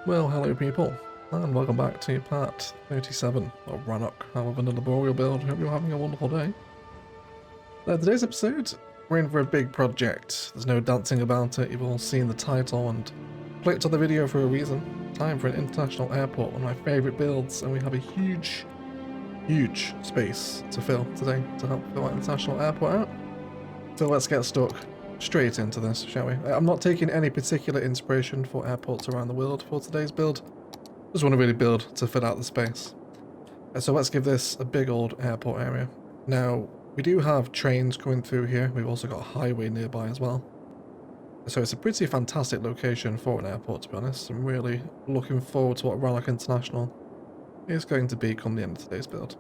Well, hello people, and welcome back to part 37 of Rannoch, our vanilla Boreal build. Hope you're having a wonderful day. Today's episode, we're in for a big project. There's no dancing about it, you've all seen the title and clicked on the video for a reason. Time for an international airport, one of my favourite builds, and we have a huge space to fill today to help fill our international airport out. So let's get stuck straight into this, shall we? I'm not taking any particular inspiration for airports around the world for today's build. Just want to really build to fit out the space. So let's give this a big old airport area. Now, we do have trains coming through here. We've also got a highway nearby as well. So it's a pretty fantastic location for an airport, to be honest. I'm really looking forward to what Rannoch International is going to be come the end of today's build.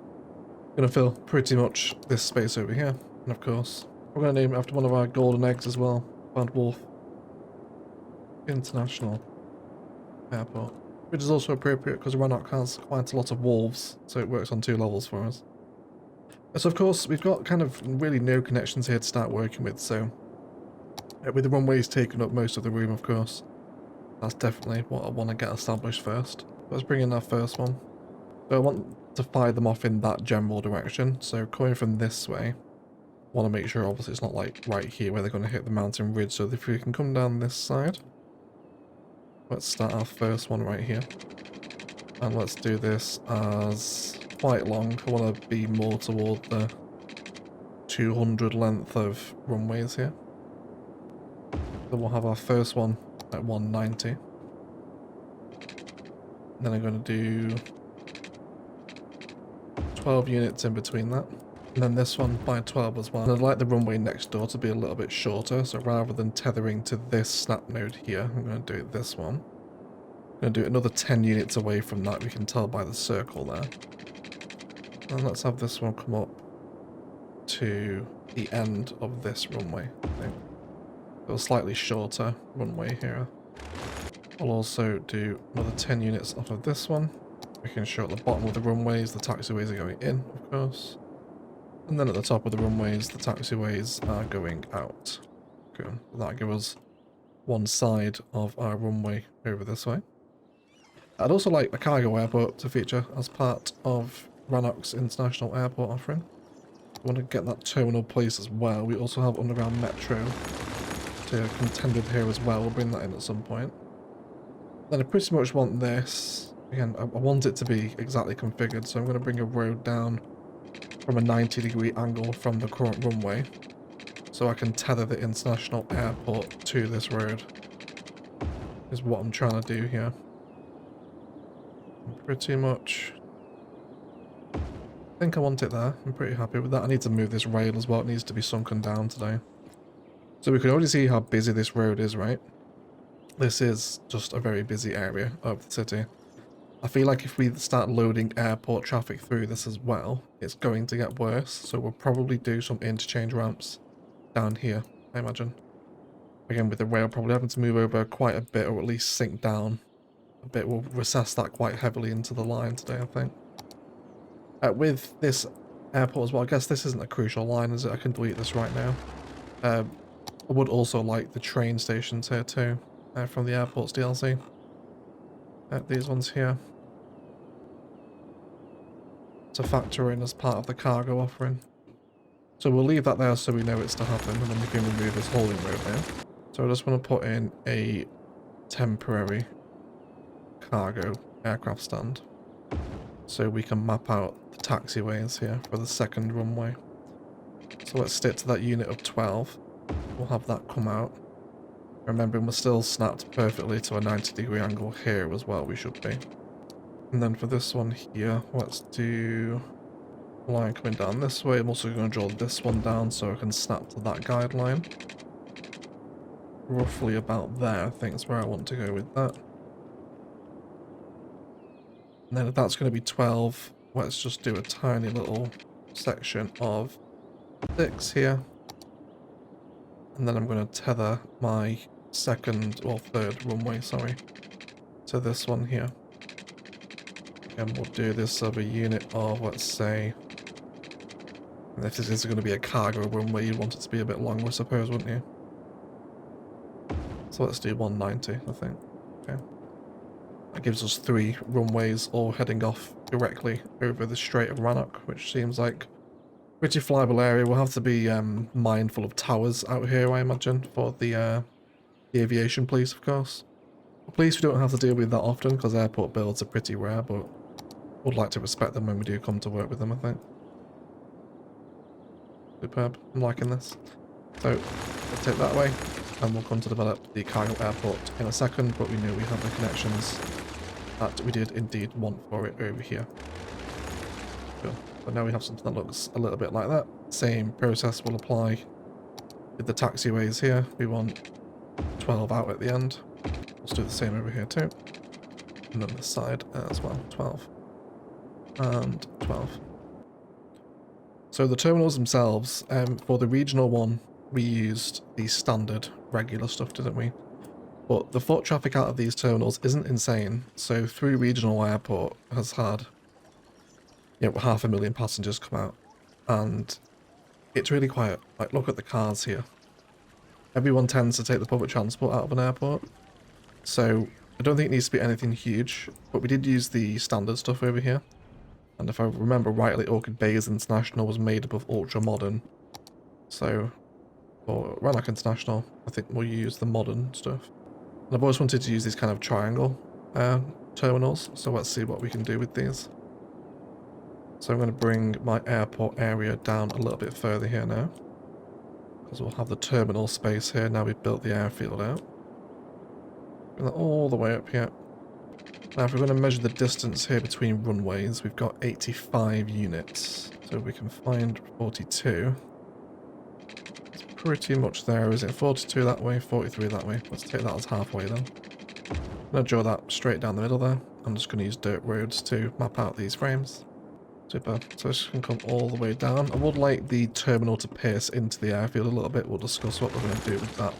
I'm going to fill pretty much this space over here, and of course, we're going to name it after one of our golden eggs as well, Bad Wolf International Airport, which is also appropriate because Rannoch has quite a lot of wolves, so it works on 2 levels for us. So of course, we've got kind of really no connections here to start working with, so with the runways taking up most of the room, of course, that's definitely what I want to get established first. Let's bring in our first one. So I want to fire them off in that general direction, so coming from this way, I want to make sure obviously it's not like right here where they're going to hit the mountain ridge, so if we can come down this side, let's start our first one right here, and let's do this as quite long. I want to be more toward the 200 length of runways here. So we'll have our first one at 190, and then I'm going to do 12 units in between that. And then this one by 12 as well. And I'd like the runway next door to be a little bit shorter, so rather than tethering to this snap node here, I'm going to do it this one. I'm going to do it another 10 units away from that, we can tell by the circle there. And let's have this one come up to the end of this runway, I think. So a slightly shorter runway here. I'll also do another 10 units off of this one. We can show at the bottom of the runways, the taxiways are going in, of course. And then at the top of the runways, the taxiways are going out. Okay, that'll give us one side of our runway over this way. I'd also like a cargo airport to feature as part of Rannoch's International Airport offering. I want to get that terminal place as well. We also have underground metro to contend with here as well. We'll bring that in at some point. Then I pretty much want this. Again, I want it to be exactly configured, so I'm going to bring a road down from a 90-degree angle from the current runway, so I can tether the international airport to this road, is what I'm trying to do here. Pretty much, I think I want it there. I'm pretty happy with that. I need to move this rail as well. It needs to be sunken down today. So we can already see how busy this road is, right? This is just a very busy area of the city. I feel like if we start loading airport traffic through this as well, it's going to get worse. So we'll probably do some interchange ramps down here, I imagine. Again, with the rail probably having to move over quite a bit, or at least sink down a bit. We'll recess that quite heavily into the line today, I think. With this airport as well, I guess this isn't a crucial line, is it? I can delete this right now. I would also like the train stations here too, from the airport's DLC. These ones here, to factor in as part of the cargo offering. So we'll leave that there so we know it's to happen, and then we can remove this hauling road here. So I just want to put in a temporary cargo aircraft stand, so we can map out the taxiways here for the second runway. So let's stick to that unit of 12. We'll have that come out. Remembering we're still snapped perfectly to a 90-degree angle here as well, we should be. And then for this one here, let's do a line coming down this way. I'm also going to draw this one down so I can snap to that guideline. Roughly about there, I think is where I want to go with that. And then if that's going to be 12, let's just do a tiny little section of 6 here. And then I'm going to tether my second or third runway, sorry, to this one here. And we'll do this of a unit of, let's say, and if this is going to be a cargo runway, you'd want it to be a bit longer, I suppose, wouldn't you? So let's do 190, I think. Okay. That gives us 3 runways all heading off directly over the Strait of Rannoch, which seems like a pretty flyable area. We'll have to be mindful of towers out here, I imagine, for the aviation police, of course. The police we don't have to deal with that often because airport builds are pretty rare, but would like to respect them when we do come to work with them, I think. Superb. I'm liking this. So, we'll take that way, and we'll come to develop the cargo airport in a second, but we know we have the connections that we did indeed want for it over here. Cool. So now we have something that looks a little bit like that. Same process will apply with the taxiways here. We want 12 out at the end. Let's do the same over here too. And then this side as well, 12. And 12. So the terminals themselves, for the regional one, we used the standard regular stuff, didn't we? But the foot traffic out of these terminals isn't insane. So through regional airport has had, 500,000 passengers come out. And it's really quiet. Like, look at the cars here. Everyone tends to take the public transport out of an airport. So I don't think it needs to be anything huge, but we did use the standard stuff over here. And if I remember rightly, Orchid Bays International was made up of ultra modern. So for Rannoch International, I think we'll use the modern stuff. And I've always wanted to use these kind of triangle terminals, so let's see what we can do with these. So I'm going to bring my airport area down a little bit further here now, because we'll have the terminal space here now we've built the airfield out. Bring that all the way up here. Now if we're going to measure the distance here between runways, we've got 85 units. So we can find 42. It's pretty much there, is it? 42 that way, 43 that way. Let's take that as halfway then. I'm going to draw that straight down the middle there. I'm just going to use dirt roads to map out these frames. Super. So this can come all the way down. I would like the terminal to pierce into the airfield a little bit. We'll discuss what we're going to do with that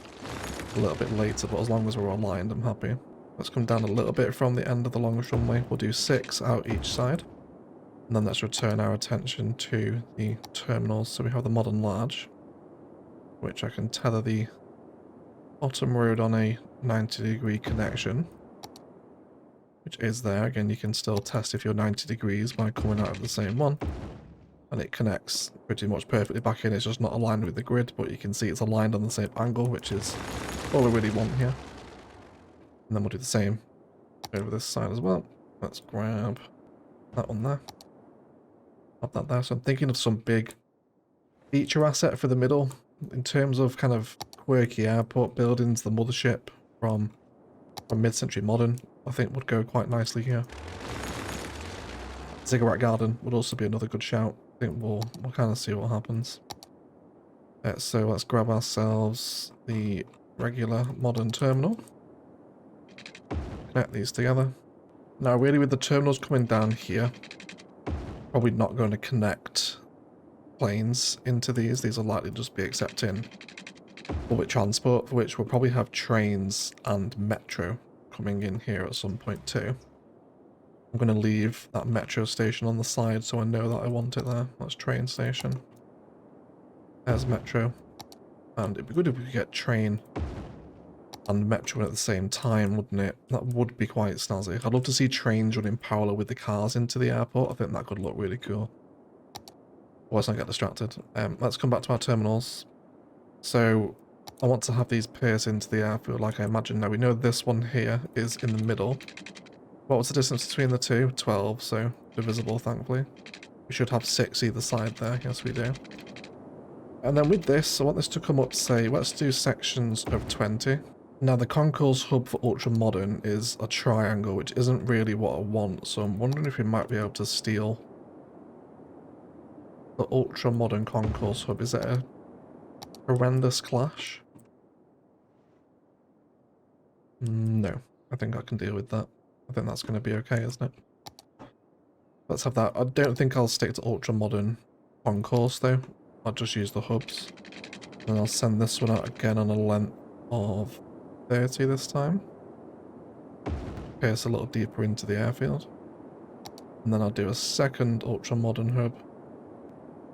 a little bit later, but as long as we're aligned, I'm happy. Let's come down a little bit from the end of the longest runway. We'll do 6 out each side. And then let's return our attention to the terminals. So we have the modern large, which I can tether the bottom road on a 90-degree connection, which is there. Again, you can still test if you're 90 degrees by coming out of the same one. And it connects pretty much perfectly back in. It's just not aligned with the grid, but you can see it's aligned on the same angle, which is all I really want here. And then we'll do the same over this side as well. Let's grab that one there. Have that there. So I'm thinking of some big feature asset for the middle. In terms of kind of quirky airport buildings, the mothership from mid-century modern, I think would go quite nicely here. Ziggurat Garden would also be another good shout. I think we'll kind of see what happens. So let's grab ourselves the regular modern terminal. Connect these together. Now really with the terminals coming down here, probably not going to connect planes into these. These are likely to just be accepting public transport, for which we'll probably have trains and metro coming in here at some point too. I'm going to leave that metro station on the side so I know that I want it there. That's train station. There's metro. And it'd be good if we could get train and metro at the same time, wouldn't it? That would be quite snazzy. I'd love to see trains running parallel with the cars into the airport. I think that could look really cool. Otherwise I get distracted. Let's come back to our terminals. So I want to have these pierce into the airfield like I imagine. Now we know this one here is in the middle. What was the distance between the two? 12, so divisible thankfully. We should have 6 either side there. Yes we do. And then with this, I want this to come up, say, let's do sections of 20. Now the concourse hub for ultra modern is a triangle, which isn't really what I want, so I'm wondering if we might be able to steal the ultra modern concourse hub. Is it a horrendous clash? No, I think I can deal with that. I think that's going to be okay, isn't it? Let's have that. I don't think I'll stick to ultra modern concourse though. I'll just use the hubs. And I'll send this one out again on a length of 30 this time. Pierce a little deeper into the airfield. And then I'll do a second ultra modern hub.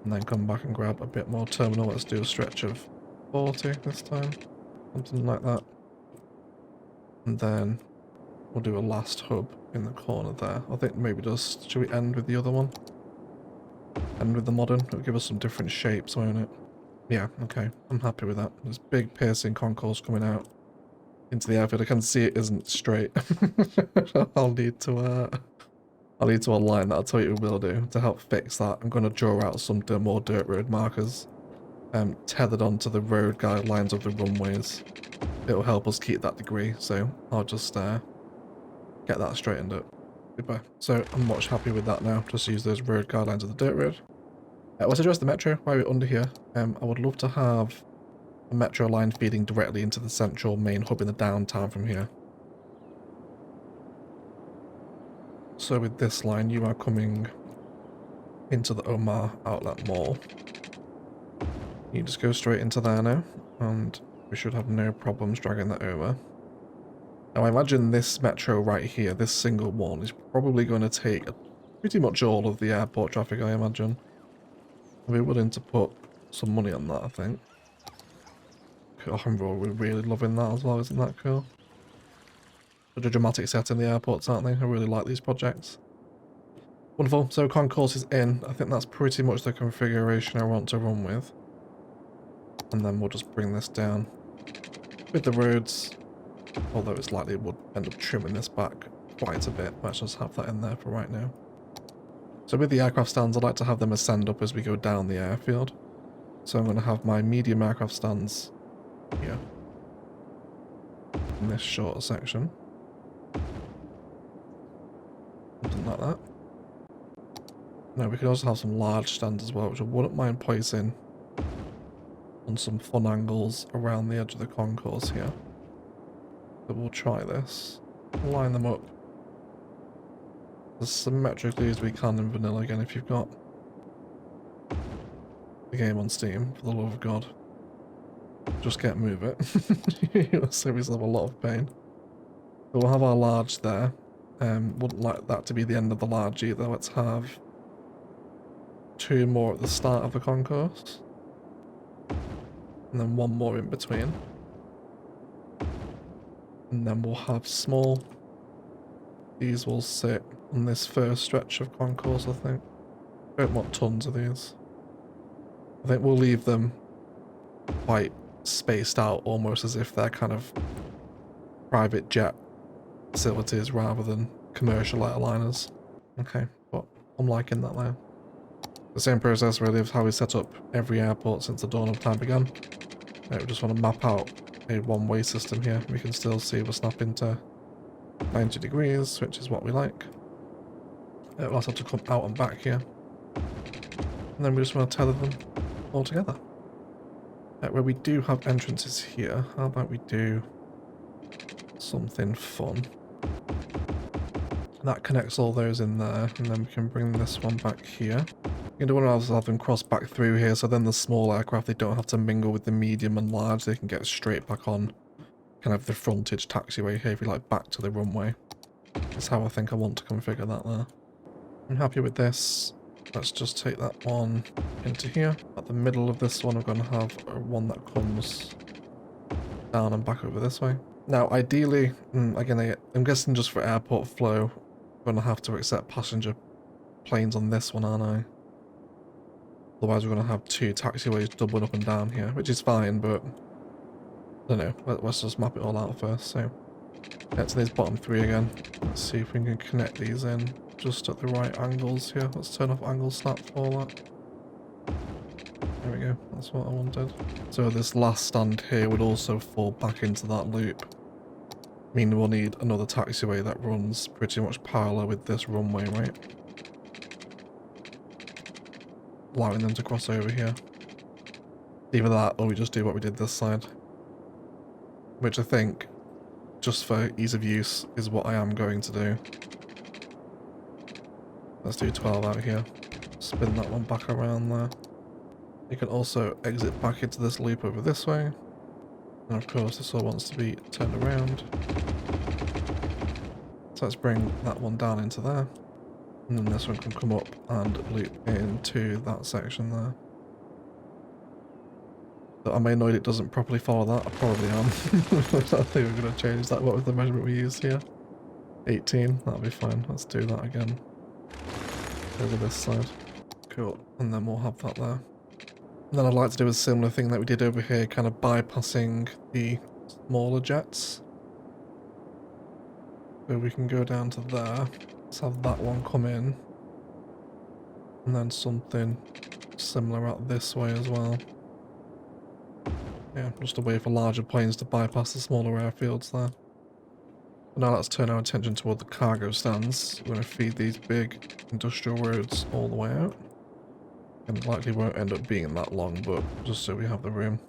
And then come back and grab a bit more terminal. Let's do a stretch of 40 this time. Something like that. And then we'll do a last hub in the corner there. I think maybe just, should we end with the other one? End with the modern? It'll give us some different shapes, won't it? Yeah, okay. I'm happy with that. There's big piercing concourse coming out into the airfield. I can see it isn't straight. I'll need to align that. I'll tell you what we'll do to help fix that. I'm going to draw out some more dirt road markers tethered onto the road guidelines of the runways. It'll help us keep that degree, so I'll just get that straightened up. Goodbye. So I'm much happy with that now. Just use those road guidelines of the dirt road. Let's address the metro while we're under here. I would love to have a metro line feeding directly into the central main hub in the downtown from here. So with this line, you are coming into the Omar Outlet Mall. You just go straight into there now, and we should have no problems dragging that over. Now I imagine this metro right here, this single one, is probably going to take pretty much all of the airport traffic, I imagine. I'll be willing to put some money on that, I think. Oh, we're really loving that as well, isn't that cool? Such a dramatic set in the airports, aren't they? I really like these projects. Wonderful. So concourse is in. I think that's pretty much the configuration I want to run with. And then we'll just bring this down with the roads. Although it's likely we'll end up trimming this back quite a bit. Let's just have that in there for right now. So with the aircraft stands, I'd like to have them ascend up as we go down the airfield. So I'm going to have my medium aircraft stands here in this shorter section. Something like that. Now we could also have some large stands as well, which I wouldn't mind placing on some fun angles around the edge of the concourse here. But we'll try this. Line them up as symmetrically as we can in vanilla again. If you've got the game on Steam, for the love of God, just get move it. You'll save yourself a lot of pain. So we'll have our large there. Wouldn't like that to be the end of the large either. Let's have two more at the start of the concourse. And then one more in between. And then we'll have small. These will sit on this first stretch of concourse, I think. Don't want tons of these. I think we'll leave them quite spaced out, almost as if they're kind of private jet facilities rather than commercial airliners. Okay, but I'm liking that now. The same process really of how we set up every airport since the dawn of time began. We just want to map out a one-way system here. We can still see we're snapping to 90 degrees, which is what we like. We'll also have to come out and back here. And then we just want to tether them all together. Where we do have entrances here, how about we do something fun? That connects all those in there, and then we can bring this one back here. You don't want to have them cross back through here, so then the small aircraft, they don't have to mingle with the medium and large. They can get straight back on kind of the frontage taxiway here, if you like, back to the runway. That's how I think I want to configure that there. I'm happy with this. Let's just take that one into here. At the middle of this one, I'm going to have one that comes down and back over this way. Now, ideally, again, I'm guessing just for airport flow, I'm going to have to accept passenger planes on this one, aren't I? Otherwise, we're going to have two taxiways doubling up and down here, which is fine, but I don't know. Let's just map it all out first. So, get to these bottom three again. Let's see if we can connect these in just at the right angles here. Let's turn off angle snap for that. There we go. That's what I wanted. So this last stand here would also fall back into that loop. Meaning we'll need another taxiway that runs pretty much parallel with this runway, right? Allowing them to cross over here. Either that, or we just do what we did this side. Which I think, just for ease of use, is what I am going to do. Let's do 12 out here. Spin that one back around there. You can also exit back into this loop over this way. And of course this all wants to be turned around. So let's bring that one down into there. And then this one can come up and loop into that section there. But am I annoyed it doesn't properly follow that? I probably am. I think we're going to change that. What was the measurement we used here? 18, that'll be fine. Let's do that again. Over this side. Cool. And then we'll have that there. And then I'd like to do a similar thing that we did over here, kind of bypassing the smaller jets. So we can go down to there. Let's have that one come in. And then something similar out this way as well. Yeah, just a way for larger planes to bypass the smaller airfields there. But now let's turn our attention toward the cargo stands. We're going to feed these big industrial roads all the way out. And likely won't end up being that long, but just so we have the room.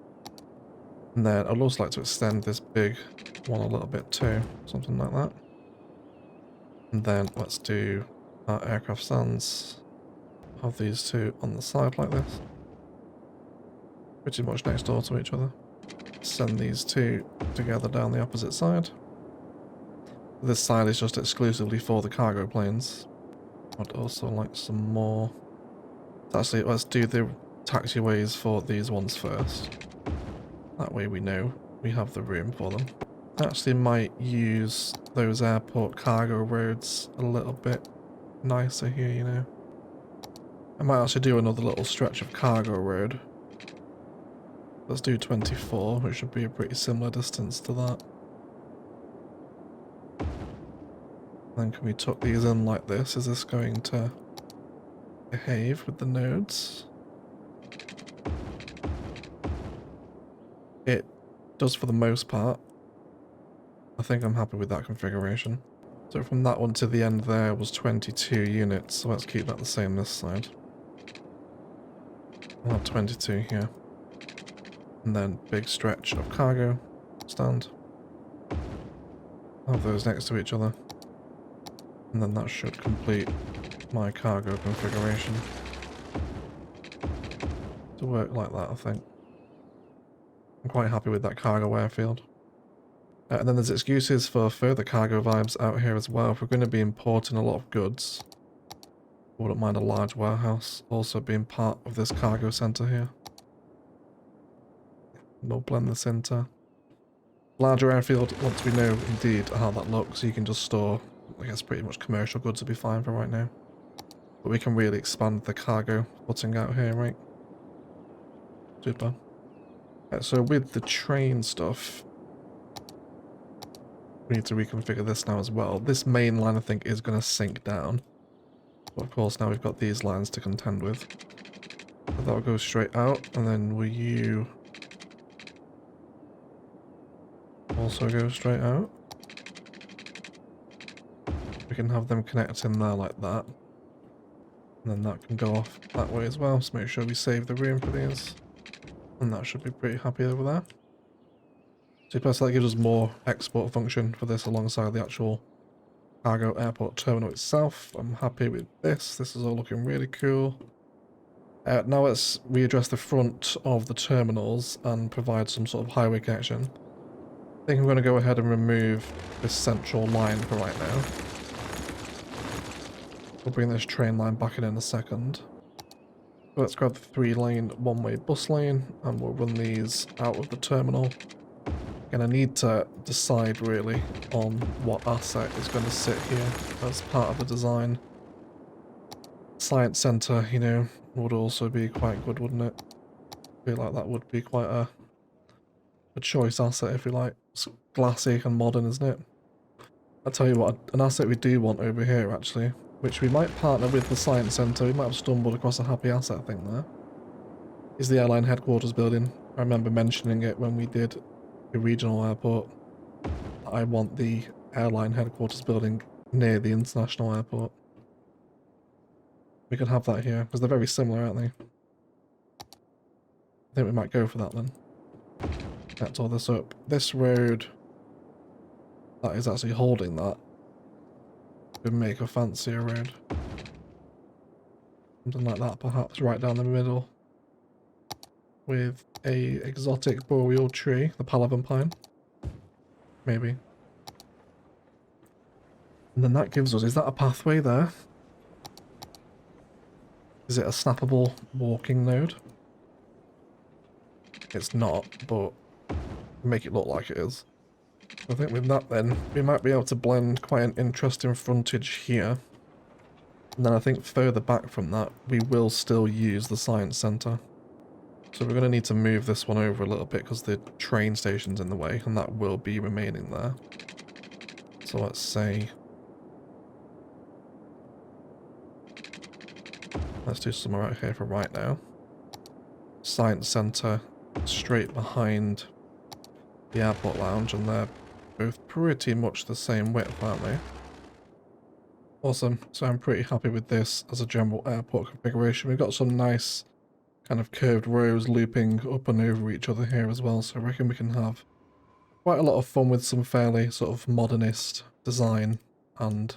And then I'd also like to extend this big one a little bit too, something like that. And then let's do our aircraft stands. Have these two on the side like this. Pretty much next door to each other. Send these two together down the opposite side. This side is just exclusively for the cargo planes. I'd also like some more. Actually, let's do the taxiways for these ones first. That way we know we have the room for them. Actually might use those airport cargo roads a little bit nicer here, you know. I might actually do another little stretch of cargo road. Let's do 24, which should be a pretty similar distance to that. Then can we tuck these in like this? Is this going to behave with the nodes? It does for the most part. I think I'm happy with that configuration. So from that one to the end there was 22 units, so let's keep that the same this side. I'll have 22 here. And then big stretch of cargo stand. I'll have those next to each other. And then that should complete my cargo configuration. To work like that, I think. I'm quite happy with that cargo airfield. And then there's excuses for further cargo vibes out here as well. If we're going to be importing a lot of goods, I wouldn't mind a large warehouse also being part of this cargo center here. We'll blend this into larger airfield once we know indeed how that looks. You can just store, I guess, pretty much commercial goods will be fine for right now. But we can really expand the cargo footing out here, right? Super. So with the train stuff, we need to reconfigure this now as well. This main line, I think, is going to sink down. But of course, now we've got these lines to contend with. So that'll go straight out, and then will you also go straight out? We can have them connect in there like that. And then that can go off that way as well, so make sure we save the room for these. And that should be pretty happy over there. So that gives us more export function for this alongside the actual cargo airport terminal itself. I'm happy with this. This is all looking really cool. Now let's readdress the front of the terminals and provide some sort of highway connection. I think I'm going to go ahead and remove this central line for right now. We'll bring this train line back in a second. Let's grab the 3-lane one-way bus lane and we'll run these out of the terminal. And I need to decide really on what asset is going to sit here as part of the design. Science Center, you know, would also be quite good, wouldn't it? I feel like that would be quite a choice asset, if you like. It's classy and modern, isn't it? I'll tell you what, an asset we do want over here, actually, which we might partner with the Science Center. We might have stumbled across a happy asset thing there. Is the airline headquarters building. I remember mentioning it when we did the regional airport. I want the airline headquarters building near the international airport. We could have that here, because they're very similar, aren't they? I think we might go for that then. Let's all this up. This road that is actually holding that could make a fancier road. Something like that, perhaps, right down the middle. With a exotic boreal tree, the Palaven pine. Maybe. And then that gives us, is that a pathway there? Is it a snappable walking node? It's not, but make it look like it is. I think with that then, we might be able to blend quite an interesting frontage here. And then I think further back from that, we will still use the science centre. So we're going to need to move this one over a little bit because the train station's in the way, and that will be remaining there. So let's say... let's do something right here for right now. Science centre straight behind the airport lounge, and they're both pretty much the same width, aren't they? Awesome. So I'm pretty happy with this as a general airport configuration. We've got some nice kind of curved rows looping up and over each other here as well, so I reckon we can have quite a lot of fun with some fairly sort of modernist design and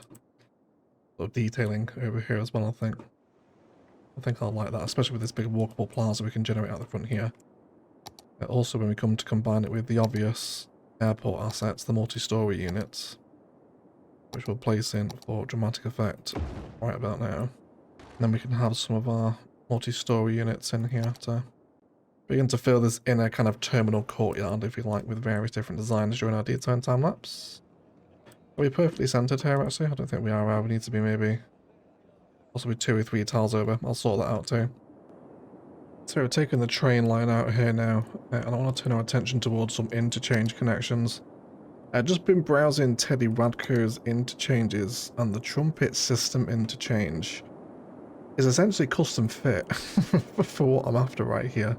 sort of detailing over here as well, I think. I think I'll like that, especially with this big walkable plaza we can generate out the front here. Also, when we come to combine it with the obvious airport assets, the multi-story units, which we'll place in for dramatic effect right about now. And then we can have some of our multi-story units in here to begin to fill this inner kind of terminal courtyard, if you like, with various different designs during our detail time lapse. Are we perfectly centered here, actually? I don't think we are. We need to be maybe possibly 2 or 3 tiles over. I'll sort that out too. So we're taking the train line out here now, and I want to turn our attention towards some interchange connections. I've just been browsing Teddy Radko's interchanges, and the trumpet system interchange is essentially custom fit for what I'm after right here.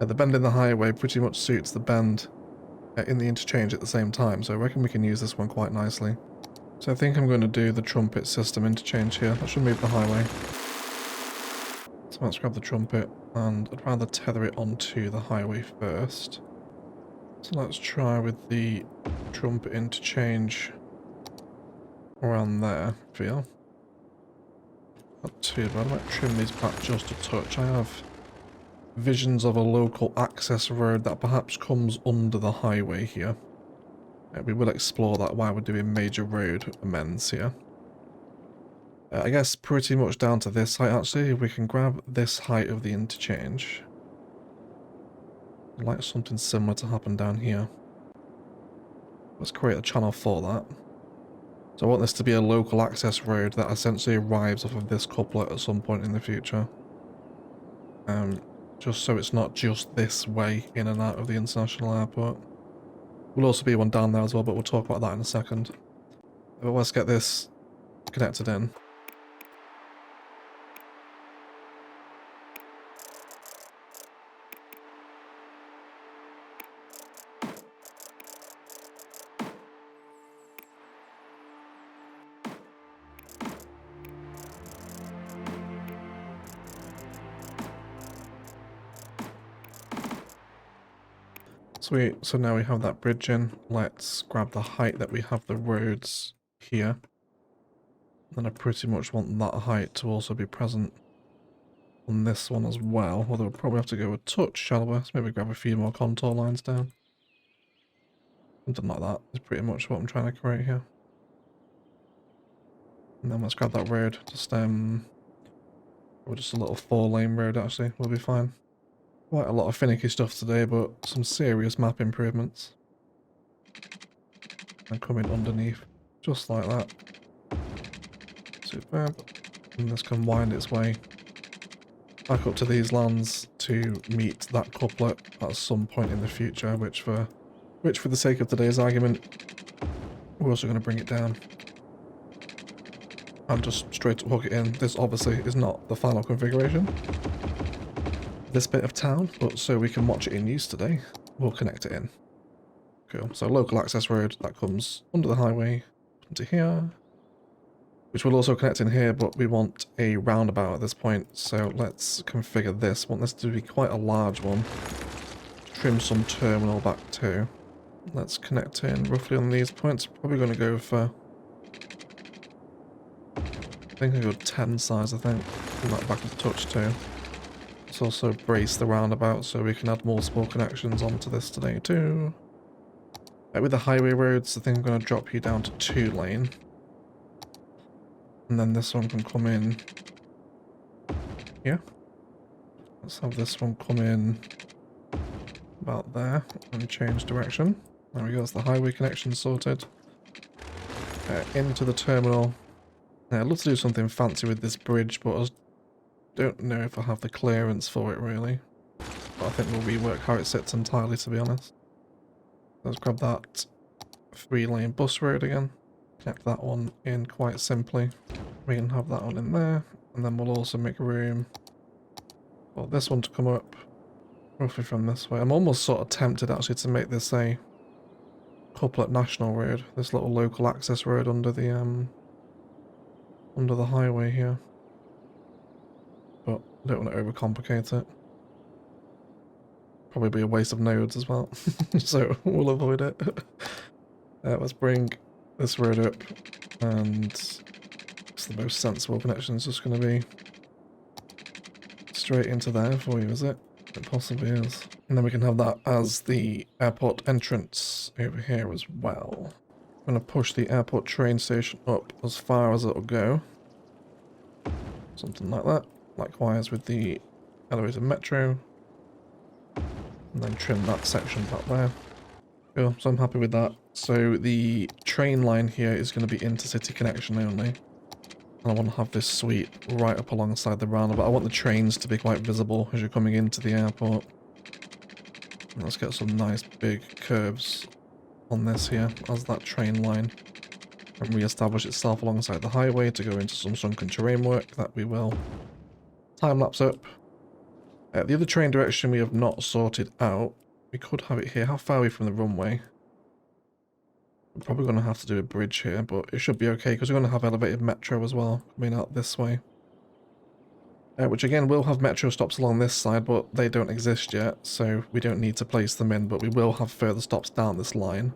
The bend in the highway pretty much suits the bend in the interchange at the same time, so I reckon we can use this one quite nicely. So I think I'm going to do the trumpet system interchange here. That should move the highway. So let's grab the trumpet, and I'd rather tether it onto the highway first. So let's try with the trumpet interchange around there, I feel. Not too bad. I might trim these back just a touch. I have visions of a local access road that perhaps comes under the highway here. We will explore that while we're doing major road amends here. I guess pretty much down to this height actually. We can grab this height of the interchange. I'd like something similar to happen down here. Let's create a channel for that. So I want this to be a local access road that essentially arrives off of this couplet at some point in the future. Just so it's not just this way in and out of the international airport. Will also be one down there as well, but we'll talk about that in a second. But let's get this connected in. Sweet, so now we have that bridge in. Let's grab the height that we have the roads here. Then I pretty much want that height to also be present on this one as well. Although we'll probably have to go a touch shallower. So maybe grab a few more contour lines down. Something like that is pretty much what I'm trying to create here. And then let's grab that road. Just or just a little 4-lane road actually, we'll be fine. Quite a lot of finicky stuff today, but some serious map improvements. And coming underneath, just like that. Superb. And this can wind its way back up to these lands to meet that couplet at some point in the future, which for the sake of today's argument, we're also going to bring it down. And just straight up hook it in. This obviously is not the final configuration. This bit of town, but so we can watch it in use today, we'll connect it in. Cool. So local access road that comes under the highway into here, which will also connect in here, but we want a roundabout at this point. So let's configure this. Want this to be quite a large one. Trim some terminal back too. Let's connect in roughly on these points. Probably going to go for, I think I go 10 size. I think. Bring that back a touch too. Let's also brace the roundabout so we can add multiple connections onto this today too. With the highway roads, I think I'm going to drop you down to 2-lane. And then this one can come in here. Let's have this one come in about there and change direction. There we go, that's the highway connection sorted. Into the terminal. I'd love to do something fancy with this bridge, but I don't know if I have the clearance for it really. But I think we'll rework how it sits entirely, to be honest. Let's grab that 3-lane bus road again. Connect that one in quite simply. We can have that one in there, and then we'll also make room for this one to come up roughly from this way. I'm almost sort of tempted actually to make this a couplet national road, this little local access road under the highway here. But I don't want to overcomplicate it. Probably be a waste of nodes as well, so we'll avoid it. Let's bring this road up, and it's the most sensible connection. It's just going to be straight into there for you, is it? It possibly is. And then we can have that as the airport entrance over here as well. I'm going to push the airport train station up as far as it'll go. Something like that. Likewise with the elevated metro. And then trim that section back there. Cool, so I'm happy with that. So the train line here is going to be intercity connection only. And I want to have this suite right up alongside the roundabout. I want the trains to be quite visible as you're coming into the airport. And let's get some nice big curves on this here as that train line and re-establish itself alongside the highway to go into some sunken terrain work that we will time-lapse up. The other train direction we have not sorted out. We could have it here. How far are we from the runway? We're probably going to have to do a bridge here, but it should be okay because we're going to have elevated metro as well coming out this way. Which again will have metro stops along this side, but they don't exist yet, so we don't need to place them in, but we will have further stops down this line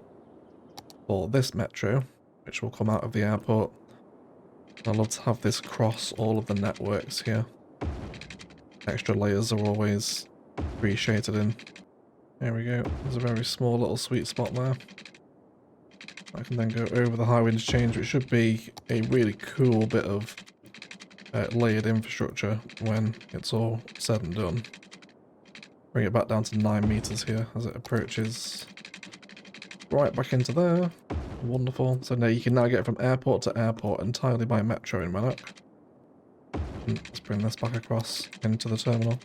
for this metro, which will come out of the airport. I'd love to have this cross all of the networks here. Extra layers are always appreciated in. There we go. There's a very small little sweet spot there. I can then go over the highway interchange, which should be a really cool bit of layered infrastructure when it's all said and done. Bring it back down to 9 meters here as it approaches right back into there. Wonderful. So now you can now get from airport to airport entirely by metro in Rannoch. Let's bring this back across into the terminal.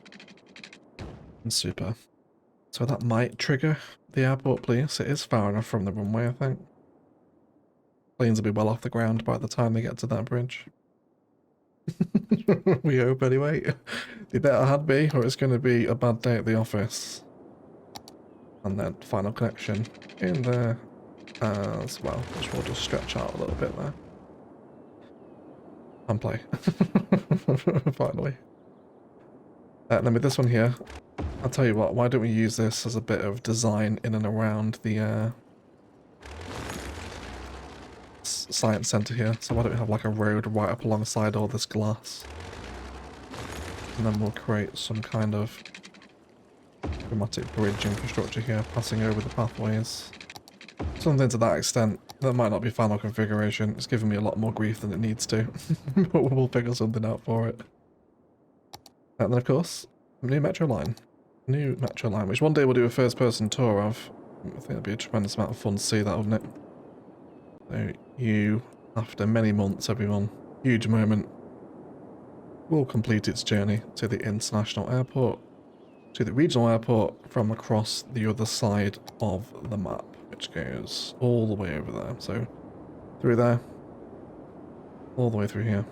And super. So that might trigger the airport police. It is far enough from the runway, I think. Planes will be well off the ground by the time they get to that bridge. We hope anyway. They better had be, or it's going to be a bad day at the office. And then final connection in there as well, which will just stretch out a little bit there. And play. Finally. And then with this one here, I'll tell you what, why don't we use this as a bit of design in and around the science centre here. So why don't we have like a road right up alongside all this glass. And then we'll create some kind of dramatic bridge infrastructure here, passing over the pathways. Something to that extent. That might not be final configuration. It's giving me a lot more grief than it needs to. But we'll figure something out for it. And then of course, new metro line. New metro line, which one day we'll do a first person tour of. I think it'd be a tremendous amount of fun to see that, wouldn't it? So you, after many months everyone, huge moment, will complete its journey to the international airport, to the regional airport from across the other side of the map, which goes all the way over there. So through there, all the way through here.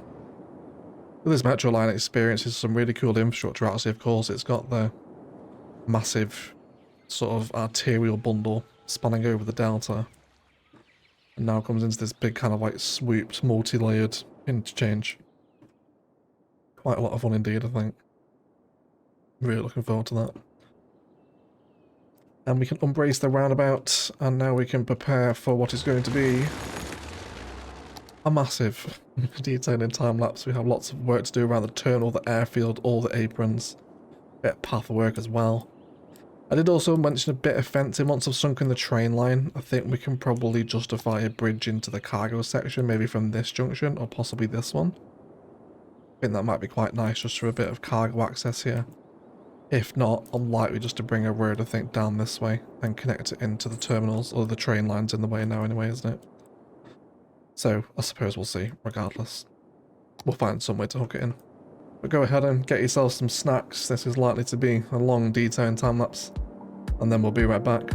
This metro line experiences some really cool infrastructure. Actually, of course, it's got the massive sort of arterial bundle spanning over the delta, and now comes into this big kind of like swooped, multi-layered interchange. Quite a lot of fun indeed, I think. Really looking forward to that. And we can embrace the roundabout, and now we can prepare for what is going to be a massive detailing time-lapse. We have lots of work to do around the terminal, the airfield, all the aprons. Bit of path work as well. I did also mention a bit of fencing. Once I've sunken the train line, I think we can probably justify a bridge into the cargo section, maybe from this junction, or possibly this one. I think that might be quite nice just for a bit of cargo access here. If not, I'm likely just to bring a road, I think, down this way and connect it into the terminals, or the train line's in the way now anyway, isn't it? So, I suppose we'll see, regardless. We'll find some way to hook it in. But go ahead and get yourself some snacks. This is likely to be a long detailing time lapse. And then we'll be right back.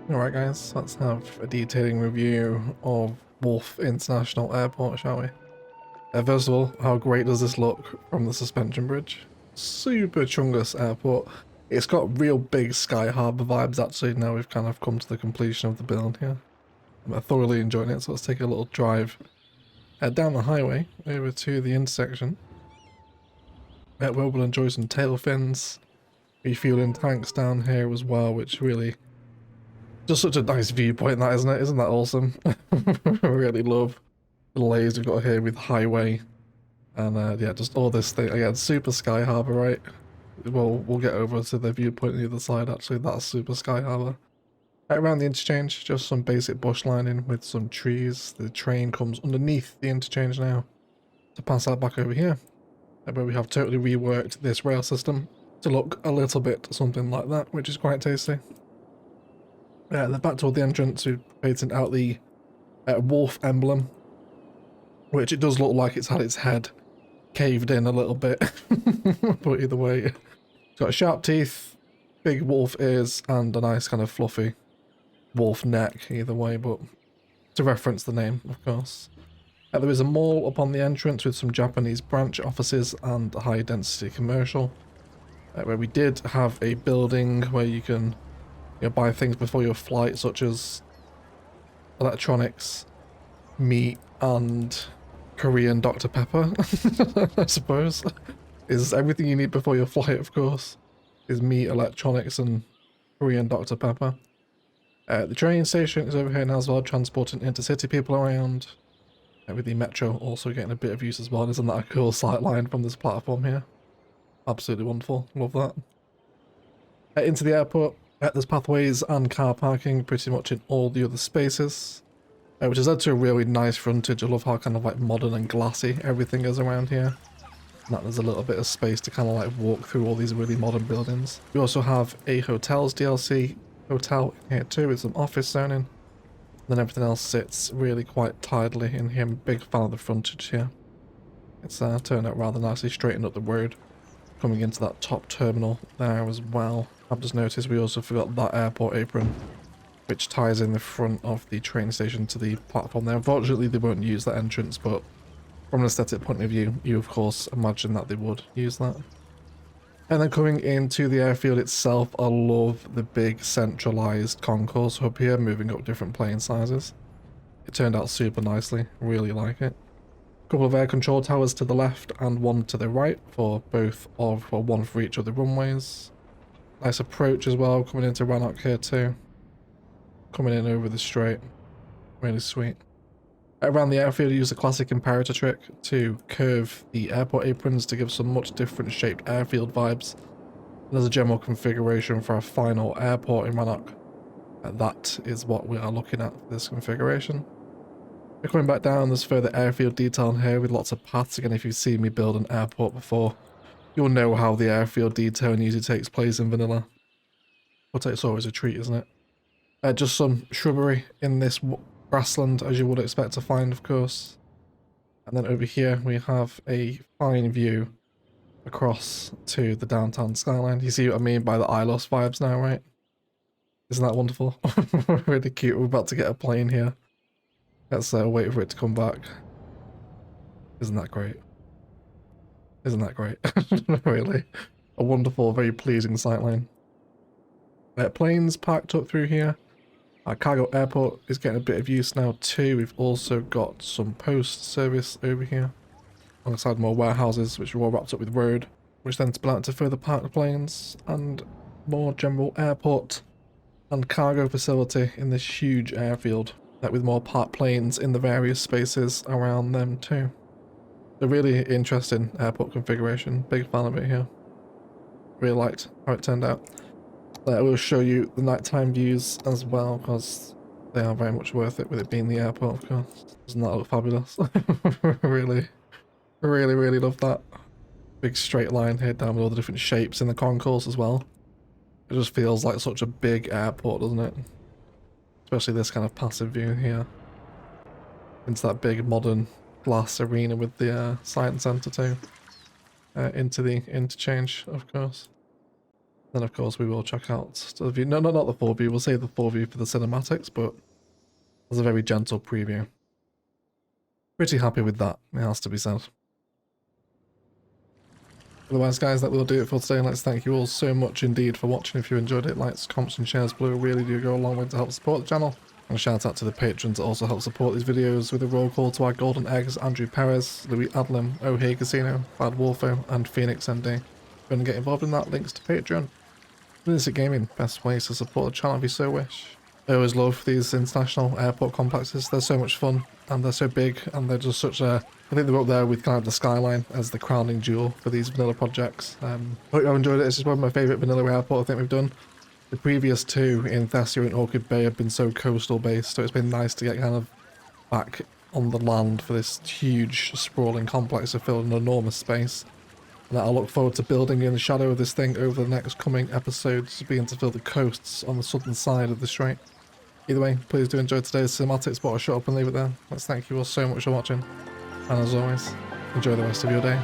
Alright guys, let's have a detailing review of Wolf International Airport, shall we? First of all, how great does this look from the suspension bridge? Super chungus airport. It's got real big Sky Harbour vibes actually, now we've kind of come to the completion of the build here. I'm thoroughly enjoying it, so let's take a little drive down the highway over to the intersection. Where we'll enjoy some tail fins, refueling tanks down here as well, which really... just such a nice viewpoint that, isn't it? Isn't that awesome? I really love the layers we've got here with highway. And yeah, just all this thing. Again, super Sky Harbour, right? We'll get over to the viewpoint on the other side, actually. That's super Sky Harbour. Right around the interchange, just some basic bush lining with some trees. The train comes underneath the interchange now to pass out back over here, where we have totally reworked this rail system to look a little bit something like that, which is quite tasty. Then back toward the entrance, we've painted out the wolf emblem, which it does look like it's had its head caved in a little bit, but either way, it's got sharp teeth, big wolf ears, and a nice kind of fluffy wolf neck either way, but to reference the name, of course. There is a mall upon the entrance with some Japanese branch offices and a high density commercial, where we did have a building where you can buy things before your flight, such as electronics, meat, and Korean Dr. Pepper, I suppose. Is everything you need before your flight, of course. Is meat, electronics, and Korean Dr. Pepper. The train station is over here now as well, transporting intercity people around. With the metro also getting a bit of use as well. Isn't that a cool sight line from this platform here? Absolutely wonderful. Love that. Into the airport. There's pathways and car parking pretty much in all the other spaces, which has led to a really nice frontage. I love how kind of like modern and glassy everything is around here. And that there's a little bit of space to kind of like walk through all these really modern buildings. We also have a hotels DLC hotel in here too with some office zoning. Then everything else sits really quite tidily in here. I'm a big fan of the frontage here. It's turned out rather nicely, straightened up the road coming into that top terminal there as well. I've just noticed we also forgot that airport apron, which ties in the front of the train station to the platform there. Unfortunately, they won't use that entrance, but from an aesthetic point of view, you of course imagine that they would use that. And then coming into the airfield itself, I love the big centralized concourse hub here, moving up different plane sizes. It turned out super nicely, really like it. A couple of air control towers to the left and one to the right for both of, well, one for each of the runways. Nice approach as well, coming into Rannoch here too. Coming in over the straight. Really sweet. Around the airfield, use the classic imperator trick to curve the airport aprons to give some much different shaped airfield vibes. And as a general configuration for our final airport in Rannoch, that is what we are looking at for this configuration. We're coming back down, there's further airfield detail in here with lots of paths. Again, if you've seen me build an airport before, you'll know how the airfield detailing usually takes place in vanilla. But it's always a treat, isn't it? Just some shrubbery in this grassland, as you would expect to find, of course. And then over here we have a fine view across to the downtown skyline. You see what I mean by the ILOS vibes now, right? Isn't that wonderful? Really cute. We're about to get a plane here. Let's wait for it to come back. Isn't that great? Isn't that great? Really. A wonderful, very pleasing sightline. Planes parked up through here. Our cargo airport is getting a bit of use now too. We've also got some post service over here, alongside more warehouses, which are all wrapped up with road, which then spill out to further parked planes and more general airport and cargo facility in this huge airfield, with more parked planes in the various spaces around them too. A really interesting airport configuration. Big fan of it here. Really liked how it turned out. I will show you the nighttime views as well, because they are very much worth it with it being the airport, of course. Doesn't that look fabulous? really love that. Big straight line here down with all the different shapes in the concourse as well. It just feels like such a big airport, doesn't it? Especially this kind of passive view here. Into that big modern glass arena with the science centre too. Into the interchange, of course. Then of course we will check out the view. No, not the full view. We'll save the full view for the cinematics, but it's a very gentle preview. Pretty happy with that, it has to be said. Otherwise, guys, that will do it for today. Let's thank you all so much indeed for watching. If you enjoyed it, likes, comments, and shares below really do go a long way to help support the channel. And a shout out to the patrons that also help support these videos with a roll call to our golden eggs: Andrew Perez, Louis Adlam, O'Hay Casino, Bad Wolfo, and Phoenix MD. If you want to get involved in that, links to Patreon. Lunatic Gaming, best ways to support the channel if you so wish. I always love these international airport complexes. They're so much fun, and they're so big, and they're just such a... I think they're up there with kind of the skyline as the crowning jewel for these vanilla projects. Hope you have enjoyed it. It's just one of my favourite vanilla airport I think we've done. The previous two in Thessia and Orchid Bay have been so coastal based, so it's been nice to get kind of back on the land for this huge sprawling complex to fill an enormous space. And I look forward to building in the shadow of this thing over the next coming episodes, being to fill the coasts on the southern side of the strait. Either way, please do enjoy today's cinematics, but I'll shut up and leave it there. Let's thank you all so much for watching, and as always, enjoy the rest of your day.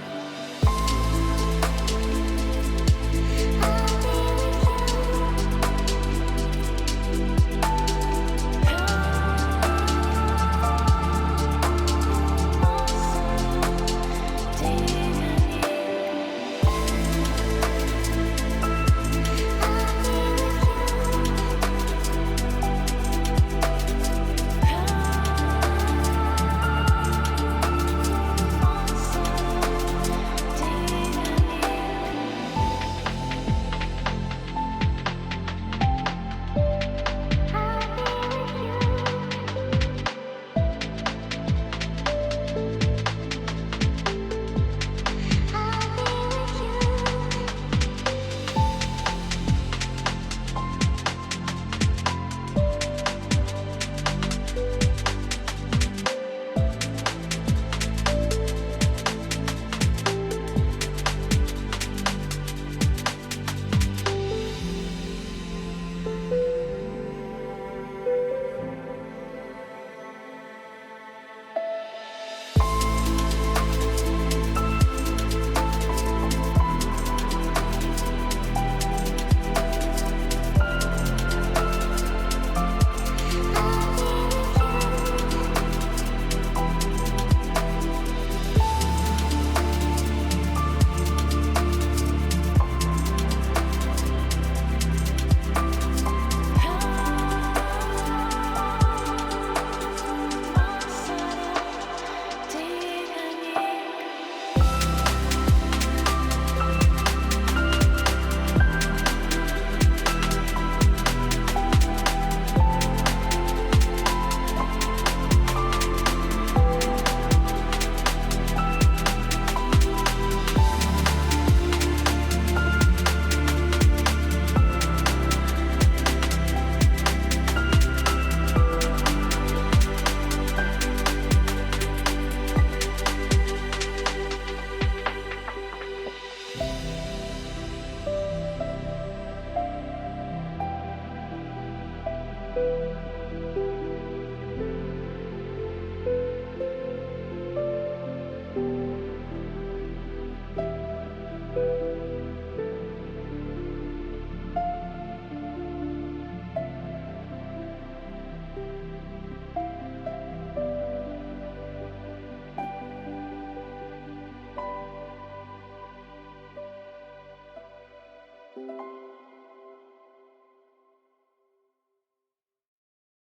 you.